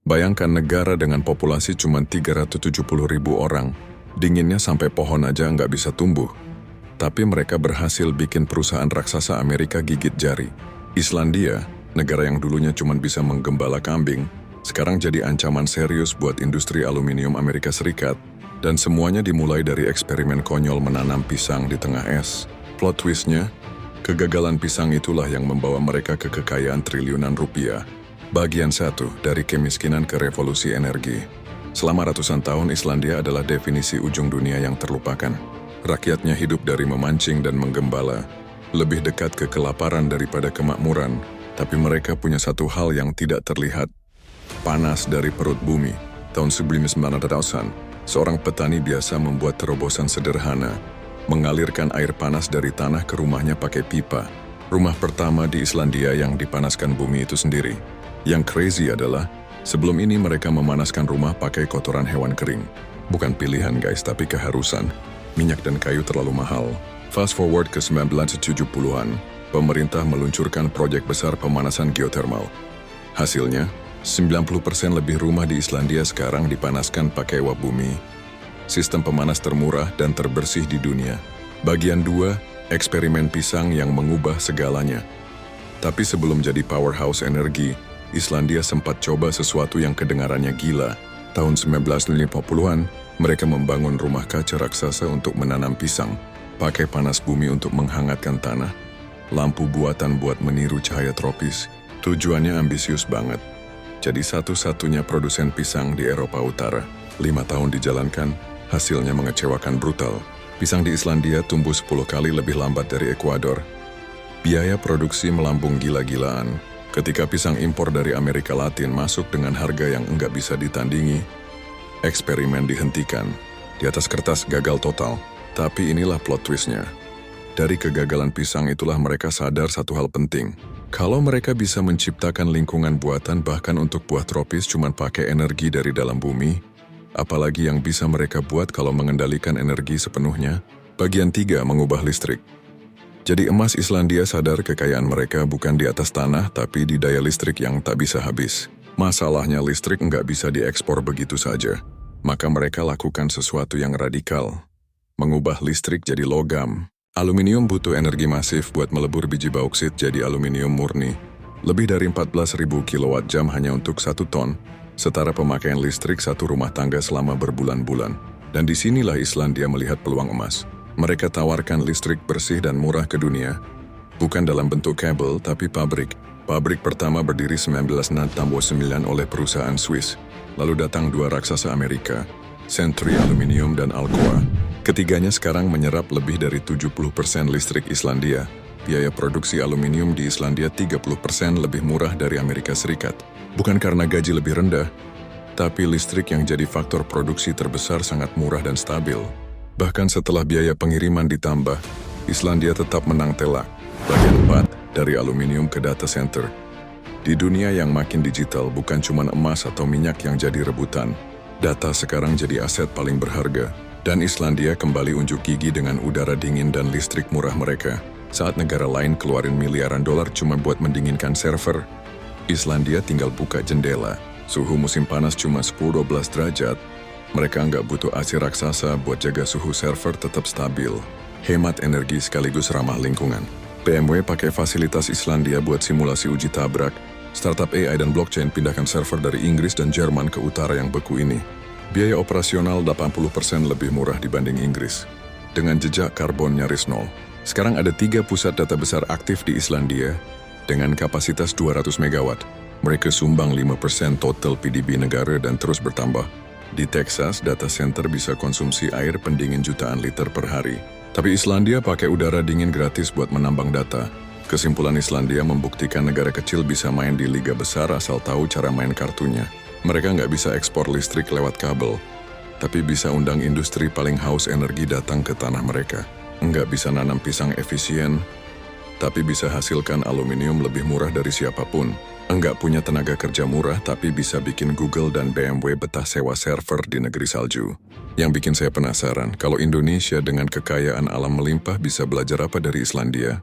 Bayangkan negara dengan populasi cuma 370.000 orang, dinginnya sampai pohon aja nggak bisa tumbuh. Tapi mereka berhasil bikin perusahaan raksasa Amerika gigit jari. Islandia, negara yang dulunya cuma bisa menggembala kambing, sekarang jadi ancaman serius buat industri aluminium Amerika Serikat. Dan semuanya dimulai dari eksperimen konyol menanam pisang di tengah es. Plot twistnya, kegagalan pisang itulah yang membawa mereka ke kekayaan triliunan rupiah. Bagian 1 dari kemiskinan ke revolusi energi. Selama ratusan tahun Islandia adalah definisi ujung dunia yang terlupakan. Rakyatnya hidup dari memancing dan menggembala, lebih dekat ke kelaparan daripada kemakmuran, tapi mereka punya satu hal yang tidak terlihat. Panas dari perut bumi. Tahun 1900-an, seorang petani biasa membuat terobosan sederhana, mengalirkan air panas dari tanah ke rumahnya pakai pipa. Rumah pertama di Islandia yang dipanaskan bumi itu sendiri. Yang crazy adalah, sebelum ini mereka memanaskan rumah pakai kotoran hewan kering. Bukan pilihan guys, tapi keharusan. Minyak dan kayu terlalu mahal. Fast forward ke 1970-an, pemerintah meluncurkan proyek besar pemanasan geothermal. Hasilnya, 90% lebih rumah di Islandia sekarang dipanaskan pakai uap bumi. Sistem pemanas termurah dan terbersih di dunia. Bagian 2, eksperimen pisang yang mengubah segalanya. Tapi sebelum jadi powerhouse energi, Islandia sempat coba sesuatu yang kedengarannya gila. Tahun 1950-an, mereka membangun rumah kaca raksasa untuk menanam pisang, pakai panas bumi untuk menghangatkan tanah, lampu buatan buat meniru cahaya tropis. Tujuannya ambisius banget. Jadi satu-satunya produsen pisang di Eropa Utara. 5 tahun dijalankan, hasilnya mengecewakan brutal. Pisang di Islandia tumbuh 10 kali lebih lambat dari Ekuador. Biaya produksi melambung gila-gilaan. Ketika pisang impor dari Amerika Latin masuk dengan harga yang enggak bisa ditandingi, eksperimen dihentikan. Di atas kertas gagal total. Tapi inilah plot twistnya. Dari kegagalan pisang itulah mereka sadar satu hal penting. Kalau mereka bisa menciptakan lingkungan buatan bahkan untuk buah tropis cuma pakai energi dari dalam bumi, apalagi yang bisa mereka buat kalau mengendalikan energi sepenuhnya? Bagian 3, mengubah listrik. Jadi emas Islandia sadar kekayaan mereka bukan di atas tanah tapi di daya listrik yang tak bisa habis. Masalahnya listrik nggak bisa diekspor begitu saja. Maka mereka lakukan sesuatu yang radikal. Mengubah listrik jadi logam. Aluminium butuh energi masif buat melebur biji bauksit jadi aluminium murni. Lebih dari 14.000 kWh hanya untuk 1 ton, setara pemakaian listrik satu rumah tangga selama berbulan-bulan. Dan disinilah Islandia melihat peluang emas. Mereka tawarkan listrik bersih dan murah ke dunia. Bukan dalam bentuk kabel, tapi pabrik. Pabrik pertama berdiri 1969 oleh perusahaan Swiss. Lalu datang 2 raksasa Amerika, Century Aluminium dan Alcoa. Ketiganya sekarang menyerap lebih dari 70% listrik Islandia. Biaya produksi aluminium di Islandia 30% lebih murah dari Amerika Serikat. Bukan karena gaji lebih rendah, tapi listrik yang jadi faktor produksi terbesar sangat murah dan stabil. Bahkan setelah biaya pengiriman ditambah, Islandia tetap menang telak. Bagian 4, dari aluminium ke data center. Di dunia yang makin digital, bukan cuma emas atau minyak yang jadi rebutan. Data sekarang jadi aset paling berharga. Dan Islandia kembali unjuk gigi dengan udara dingin dan listrik murah mereka. Saat negara lain keluarin miliaran dolar cuma buat mendinginkan server, Islandia tinggal buka jendela. Suhu musim panas cuma 10-12 derajat. Mereka nggak butuh AC raksasa buat jaga suhu server tetap stabil. Hemat energi sekaligus ramah lingkungan. BMW pakai fasilitas Islandia buat simulasi uji tabrak. Startup AI dan blockchain pindahkan server dari Inggris dan Jerman ke utara yang beku ini. Biaya operasional 80% lebih murah dibanding Inggris. Dengan jejak karbon nyaris nol. Sekarang ada 3 pusat data besar aktif di Islandia dengan kapasitas 200 megawatt. Mereka sumbang 5% total PDB negara dan terus bertambah. Di Texas, data center bisa konsumsi air pendingin jutaan liter per hari. Tapi Islandia pakai udara dingin gratis buat menambang data. Kesimpulan Islandia membuktikan negara kecil bisa main di liga besar asal tahu cara main kartunya. Mereka nggak bisa ekspor listrik lewat kabel, tapi bisa undang industri paling haus energi datang ke tanah mereka. Nggak bisa nanam pisang efisien, tapi bisa hasilkan aluminium lebih murah dari siapapun. Enggak punya tenaga kerja murah, tapi bisa bikin Google dan BMW betah sewa server di negeri salju. Yang bikin saya penasaran, kalau Indonesia dengan kekayaan alam melimpah bisa belajar apa dari Islandia?